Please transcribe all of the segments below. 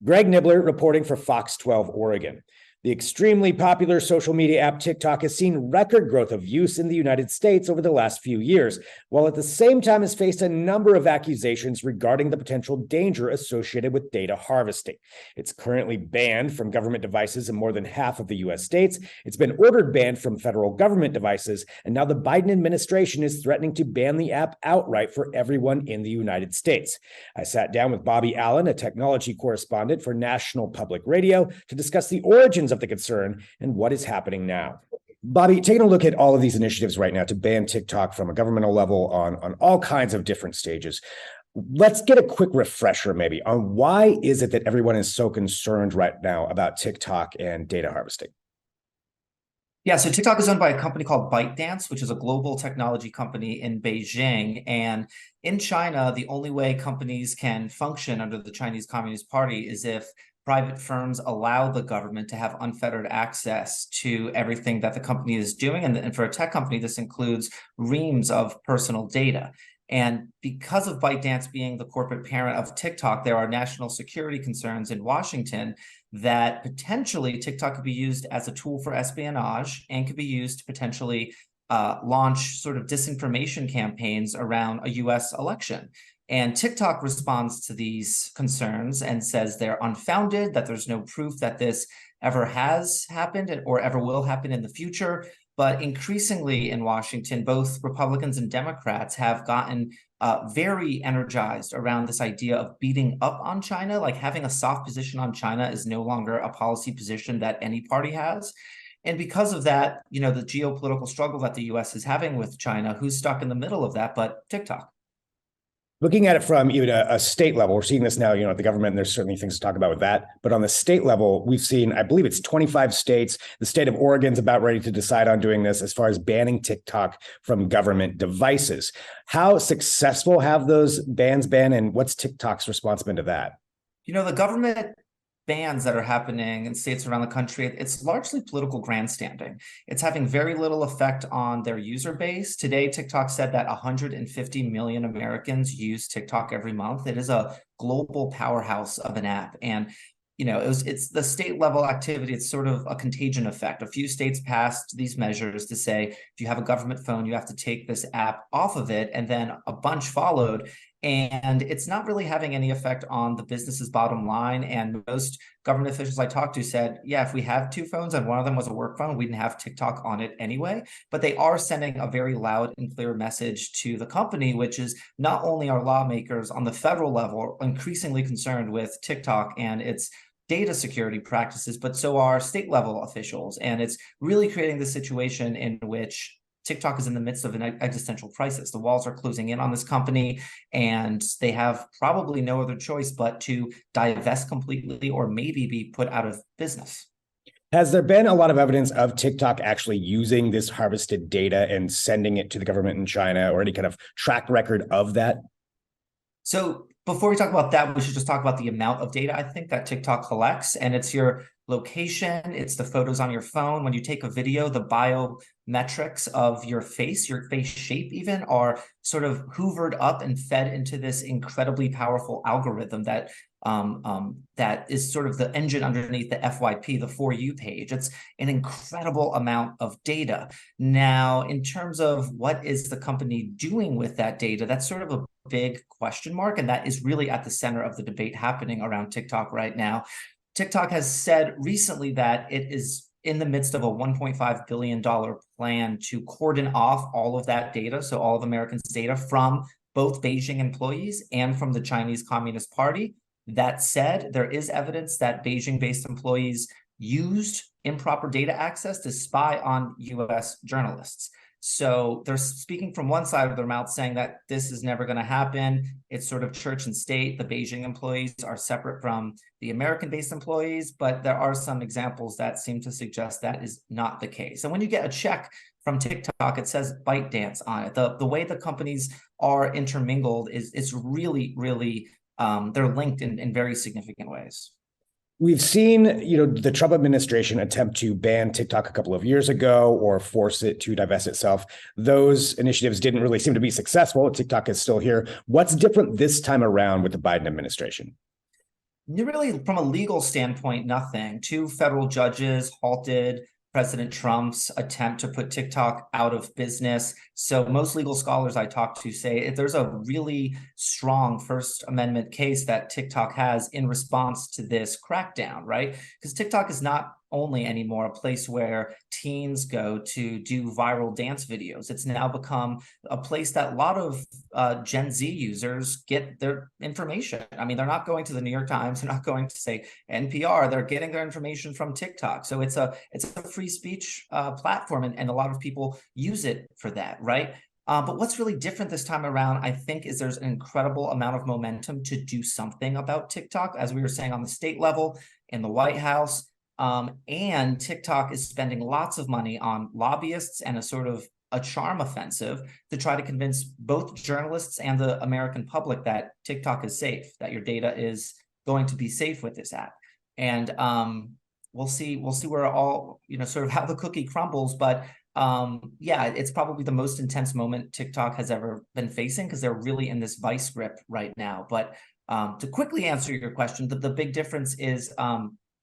Greg Nibbler reporting for Fox 12 Oregon. The extremely popular social media app TikTok has seen record growth of use in the United States over the last few years, while at the same time has faced a number of accusations regarding the potential danger associated with data harvesting. It's currently banned from government devices in more than half of the US states. It's been ordered banned from federal government devices, and now the Biden administration is threatening to ban the app outright for everyone in the United States. I sat down with Bobby Allen, a technology correspondent for National Public Radio, to discuss the origins of the concern and what is happening now. Bobby, taking a look at all of these initiatives right now to ban TikTok from a governmental level on all kinds of different stages, let's get a quick refresher maybe on why is it that everyone is so concerned right now about TikTok and data harvesting? Yeah, so TikTok is owned by a company called ByteDance, which is a global technology company in Beijing. And in China, the only way companies can function under the Chinese Communist Party is if private firms allow the government to have unfettered access to everything that the company is doing. And for a tech company, this includes reams of personal data. And because of ByteDance being the corporate parent of TikTok, there are national security concerns in Washington that potentially TikTok could be used as a tool for espionage and could be used to potentially launch sort of disinformation campaigns around a US election. And TikTok responds to these concerns and says they're unfounded, that there's no proof that this ever has happened or ever will happen in the future. But increasingly in Washington, both Republicans and Democrats have gotten very energized around this idea of beating up on China. Like having a soft position on China is no longer a policy position that any party has. And because of that, the geopolitical struggle that the US is having with China, who's stuck in the middle of that but TikTok? Looking at it from even a state level, we're seeing this now, at the government, and there's certainly things to talk about with that. But on the state level, we've seen, I believe it's 25 states. The state of Oregon's about ready to decide on doing this as far as banning TikTok from government devices. How successful have those bans been, and what's TikTok's response been to that? The government bans that are happening in states around the country, it's largely political grandstanding. It's having very little effect on their user base. Today, TikTok said that 150 million Americans use TikTok every month. It is a global powerhouse of an app. And it's the state level activity. It's sort of a contagion effect. A few states passed these measures to say, if you have a government phone, you have to take this app off of it. And then a bunch followed. And it's not really having any effect on the business's bottom line. And most government officials I talked to said, yeah, if we have two phones and one of them was a work phone, we didn't have TikTok on it anyway. But they are sending a very loud and clear message to the company, which is not only are lawmakers on the federal level increasingly concerned with TikTok and its data security practices, but so are state level officials. And it's really creating the situation in which TikTok is in the midst of an existential crisis. The walls are closing in on this company, and they have probably no other choice but to divest completely or maybe be put out of business. Has there been a lot of evidence of TikTok actually using this harvested data and sending it to the government in China, or any kind of track record of that? So before we talk about that, we should just talk about the amount of data I think that TikTok collects. And it's your location, it's the photos on your phone. When you take a video, the biometrics of your face shape even, are sort of hoovered up and fed into this incredibly powerful algorithm that that is sort of the engine underneath the FYP, the For You page. It's an incredible amount of data. Now, in terms of what is the company doing with that data, that's sort of a big question mark, and that is really at the center of the debate happening around TikTok right now. TikTok has said recently that it is in the midst of a $1.5 billion plan to cordon off all of that data, so all of Americans' data, from both Beijing employees and from the Chinese Communist Party. That said, there is evidence that Beijing-based employees used improper data access to spy on US journalists. So they're speaking from one side of their mouth saying that this is never going to happen. It's sort of church and state. The Beijing employees are separate from the American-based employees, but there are some examples that seem to suggest that is not the case. And when you get a check from TikTok, it says ByteDance on it. The way the companies are intermingled is it's really, really, they're linked in very significant ways. We've seen, the Trump administration attempt to ban TikTok a couple of years ago or force it to divest itself. Those initiatives didn't really seem to be successful. TikTok is still here. What's different this time around with the Biden administration? Really, from a legal standpoint, nothing. Two federal judges halted President Trump's attempt to put TikTok out of business. So most legal scholars I talk to say if there's a really strong First Amendment case that TikTok has in response to this crackdown, right? Because TikTok is not only anymore a place where teens go to do viral dance videos. It's now become a place that a lot of Gen Z users get their information. I mean, they're not going to the New York Times, they're not going to say NPR, they're getting their information from TikTok. So it's a free speech platform, and a lot of people use it for that, right? But what's really different this time around, I think, is there's an incredible amount of momentum to do something about TikTok, as we were saying on the state level, in the White House. And TikTok is spending lots of money on lobbyists and a sort of a charm offensive to try to convince both journalists and the American public that TikTok is safe, that your data is going to be safe with this app. And we'll see where all, sort of how the cookie crumbles. But yeah, it's probably the most intense moment TikTok has ever been facing, because they're really in this vice grip right now. But to quickly answer your question, the big difference is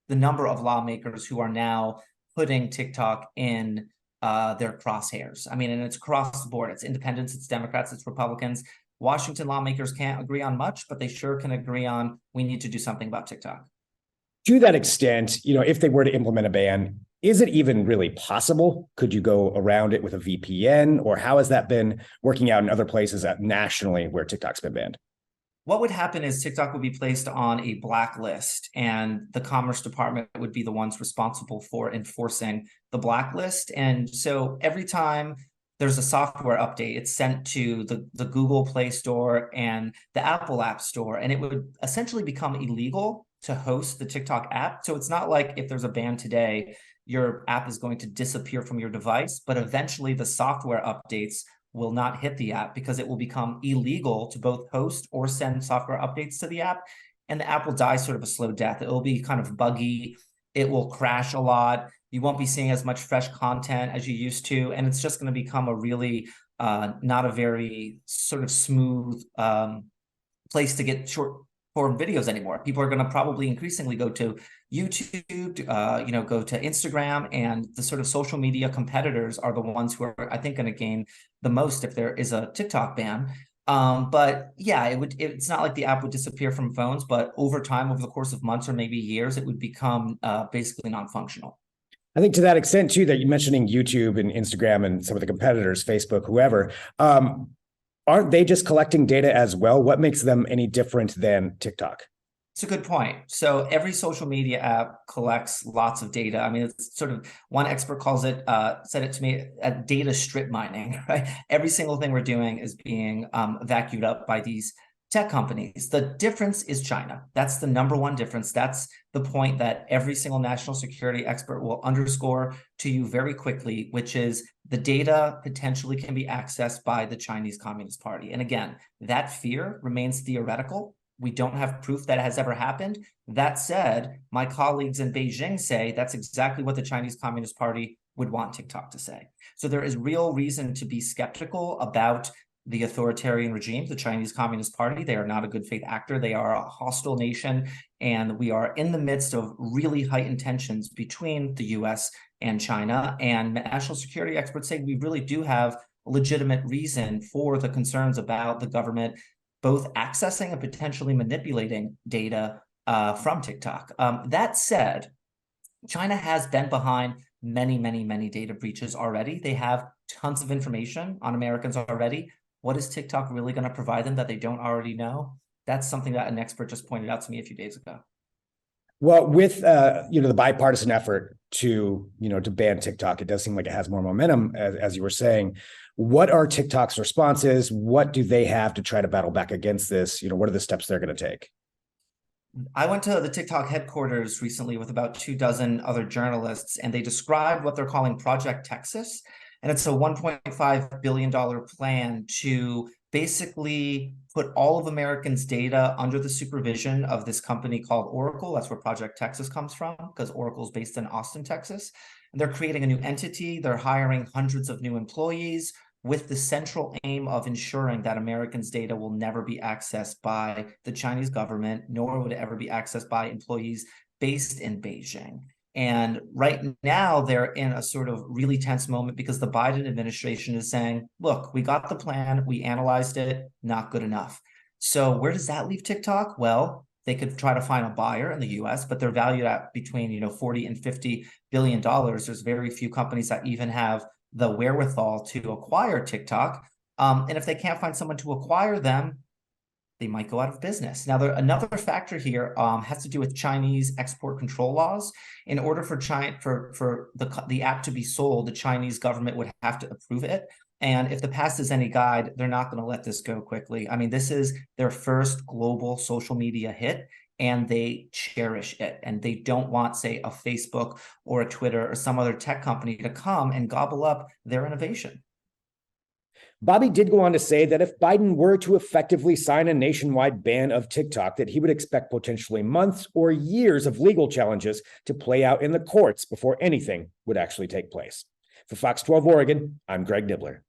the number of lawmakers who are now putting TikTok in their crosshairs. I mean, and it's across the board. It's independents, it's Democrats, it's Republicans. Washington lawmakers can't agree on much, but they sure can agree on we need to do something about TikTok. To that extent, if they were to implement a ban, is it even really possible? Could you go around it with a VPN, or how has that been working out in other places nationally where TikTok's been banned? What would happen is TikTok would be placed on a blacklist, and the Commerce Department would be the ones responsible for enforcing the blacklist. And so every time there's a software update, it's sent to the Google Play Store and the Apple App Store, and it would essentially become illegal to host the TikTok app. So it's not like if there's a ban today, your app is going to disappear from your device, but eventually the software updates will not hit the app because it will become illegal to both host or send software updates to the app. And the app will die sort of a slow death. It will be kind of buggy. It will crash a lot. You won't be seeing as much fresh content as you used to. And it's just going to become a really not a very sort of smooth place to get short form videos anymore. People are going to probably increasingly go to YouTube, go to Instagram, and the sort of social media competitors are the ones who are, I think, going to gain the most if there is a TikTok ban. But yeah, it's not like the app would disappear from phones, but over time, over the course of months or maybe years, it would become basically non-functional. I think to that extent, too, that you're mentioning YouTube and Instagram and some of the competitors, Facebook, whoever, aren't they just collecting data as well? What makes them any different than TikTok? It's a good point. So every social media app collects lots of data. I mean, it's sort of, one expert calls it, said it to me, data strip mining, right? Every single thing we're doing is being vacuumed up by these tech companies. The difference is China. That's the number one difference. That's the point that every single national security expert will underscore to you very quickly, which is the data potentially can be accessed by the Chinese Communist Party. And again, that fear remains theoretical. We don't have proof that it has ever happened. That said, my colleagues in Beijing say that's exactly what the Chinese Communist Party would want TikTok to say. So there is real reason to be skeptical about the authoritarian regime, the Chinese Communist Party. They are not a good faith actor. They are a hostile nation. And we are in the midst of really heightened tensions between the US and China. And national security experts say we really do have a legitimate reason for the concerns about the government both accessing and potentially manipulating data from TikTok. That said, China has been behind many, many, many data breaches already. They have tons of information on Americans already. What is TikTok really going to provide them that they don't already know? That's something that an expert just pointed out to me a few days ago. Well, with the bipartisan effort to ban TikTok, it does seem like it has more momentum, as you were saying. What are TikTok's responses? What do they have to try to battle back against this? What are the steps they're going to take? I went to the TikTok headquarters recently with about 24 other journalists, and they described what they're calling Project Texas. And it's a $1.5 billion plan to basically put all of Americans' data under the supervision of this company called Oracle. That's where Project Texas comes from, because Oracle is based in Austin, Texas. And they're creating a new entity. They're hiring hundreds of new employees. with the central aim of ensuring that Americans' data will never be accessed by the Chinese government, nor would it ever be accessed by employees based in Beijing. And right now, they're in a sort of really tense moment because the Biden administration is saying, look, we got the plan, we analyzed it, not good enough. So where does that leave TikTok? Well, they could try to find a buyer in the US, but they're valued at between 40 and $50 billion. There's very few companies that even have the wherewithal to acquire TikTok. And if they can't find someone to acquire them, they might go out of business. Now, another factor here has to do with Chinese export control laws. In order for the app to be sold, the Chinese government would have to approve it. And if the past is any guide, they're not going to let this go quickly. I mean, this is their first global social media hit, and they cherish it. And they don't want, say, a Facebook or a Twitter or some other tech company to come and gobble up their innovation. Bobby did go on to say that if Biden were to effectively sign a nationwide ban of TikTok, that he would expect potentially months or years of legal challenges to play out in the courts before anything would actually take place. For Fox 12 Oregon, I'm Greg Nibbler.